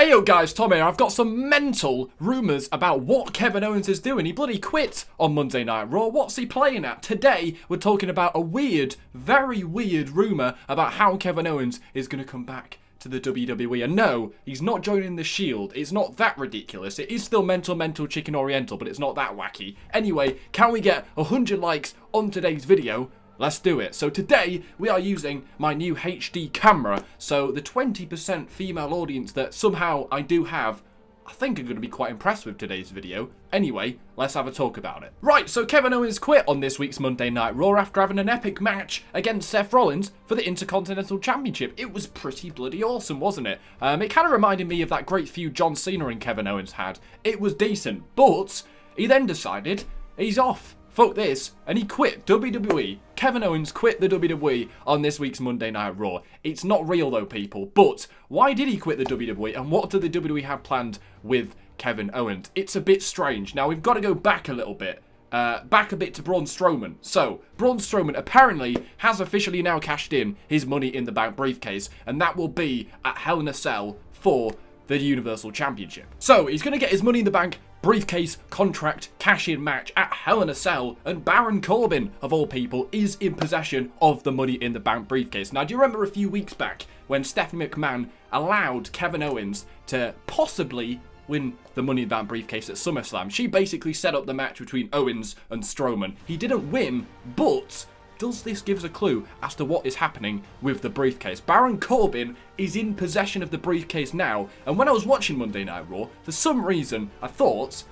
Hey yo guys, Tom here. I've got some mental rumours about what Kevin Owens is doing. He bloody quit on Monday Night Raw. What's he playing at? Today, we're talking about a weird, very weird rumour about how Kevin Owens is going to come back to the WWE. And no, he's not joining the Shield. It's not that ridiculous. It is still mental chicken oriental, but it's not that wacky. Anyway, can we get 100 likes on today's video? Let's do it. So today, we are using my new HD camera. So the 20% female audience that somehow I do have, I think are going to be quite impressed with today's video. Anyway, let's have a talk about it. Right, so Kevin Owens quit on this week's Monday Night Raw after having an epic match against Seth Rollins for the Intercontinental Championship. It was pretty bloody awesome, wasn't it? It kind of reminded me of that great feud John Cena and Kevin Owens had. It was decent, but he then decided he's off. Fuck this, and he quit WWE. Kevin Owens quit the WWE on this week's Monday Night Raw. It's not real though, people, but why did he quit the WWE, and what do the WWE have planned with Kevin Owens? It's a bit strange. Now, we've got to go back a little bit. Back a bit to Braun Strowman. So, Braun Strowman apparently has officially now cashed in his Money in the Bank briefcase, and that will be at Hell in a Cell for the Universal Championship. So, he's going to get his Money in the Bank briefcase contract cash-in match at Hell in a Cell, and Baron Corbin, of all people, is in possession of the Money in the Bank briefcase. Now, do you remember a few weeks back when Stephanie McMahon allowed Kevin Owens to possibly win the Money in the Bank briefcase at SummerSlam? She basically set up the match between Owens and Strowman. He didn't win, but does this give us a clue as to what is happening with the briefcase? Baron Corbin is in possession of the briefcase now, and when I was watching Monday Night Raw, for some reason, I thought,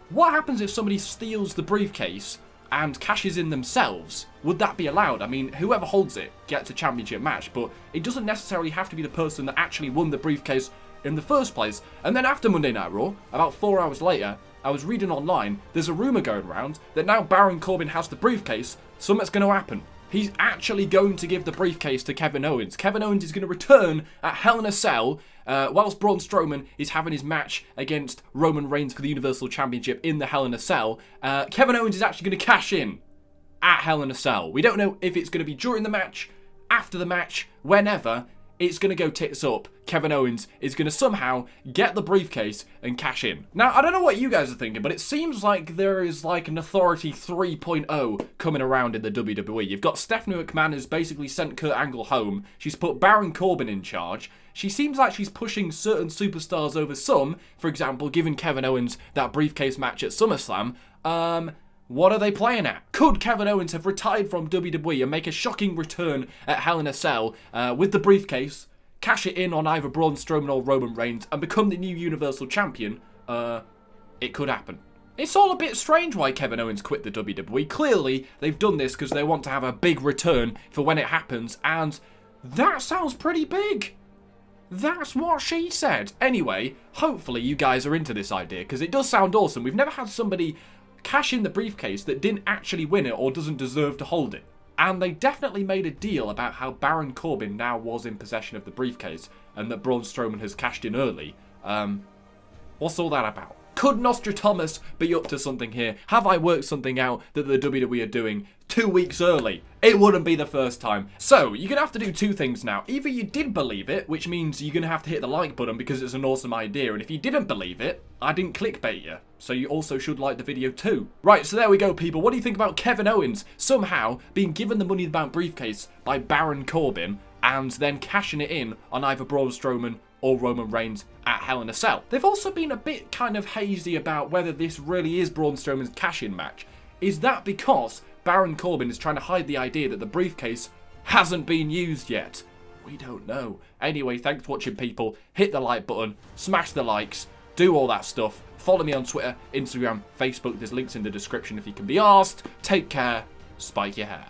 what happens if somebody steals the briefcase and cashes in themselves? Would that be allowed? I mean, whoever holds it gets a championship match, but it doesn't necessarily have to be the person that actually won the briefcase in the first place. And then after Monday Night Raw, about 4 hours later, I was reading online, there's a rumour going around that now Baron Corbin has the briefcase, something's going to happen. He's actually going to give the briefcase to Kevin Owens. Kevin Owens is going to return at Hell in a Cell, whilst Braun Strowman is having his match against Roman Reigns for the Universal Championship in the Hell in a Cell. Kevin Owens is actually going to cash in at Hell in a Cell. We don't know if it's going to be during the match, after the match, whenever. It's going to go tits up. Kevin Owens is going to somehow get the briefcase and cash in. Now, I don't know what you guys are thinking, but it seems like there is like an Authority 3.0 coming around in the WWE. You've got Stephanie McMahon who's basically sent Kurt Angle home. She's put Baron Corbin in charge. She seems like she's pushing certain superstars over some. For example, giving Kevin Owens that briefcase match at SummerSlam. What are they playing at? Could Kevin Owens have retired from WWE and make a shocking return at Hell in a Cell with the briefcase, cash it in on either Braun Strowman or Roman Reigns, and become the new Universal Champion? It could happen. It's all a bit strange why Kevin Owens quit the WWE. Clearly, they've done this because they want to have a big return for when it happens, and that sounds pretty big. That's what she said. Anyway, hopefully you guys are into this idea, because it does sound awesome. We've never had somebody cash in the briefcase that didn't actually win it or doesn't deserve to hold it. And they definitely made a deal about how Baron Corbin now was in possession of the briefcase and that Braun Strowman has cashed in early. What's all that about? Could Nostradamus be up to something here? Have I worked something out that the WWE are doing 2 weeks early? It wouldn't be the first time. So, you're going to have to do two things now. Either you did believe it, which means you're going to have to hit the like button because it's an awesome idea. And if you didn't believe it, I didn't clickbait you. So you also should like the video too. Right, so there we go, people. What do you think about Kevin Owens somehow being given the Money in the Bank briefcase by Baron Corbin and then cashing it in on either Braun Strowman or Roman Reigns at Hell in a Cell? They've also been a bit kind of hazy about whether this really is Braun Strowman's cash-in match. Is that because Baron Corbin is trying to hide the idea that the briefcase hasn't been used yet? We don't know. Anyway, thanks for watching, people. Hit the like button, smash the likes, do all that stuff. Follow me on Twitter, Instagram, Facebook. There's links in the description if you can be asked. Take care. Spike your hair.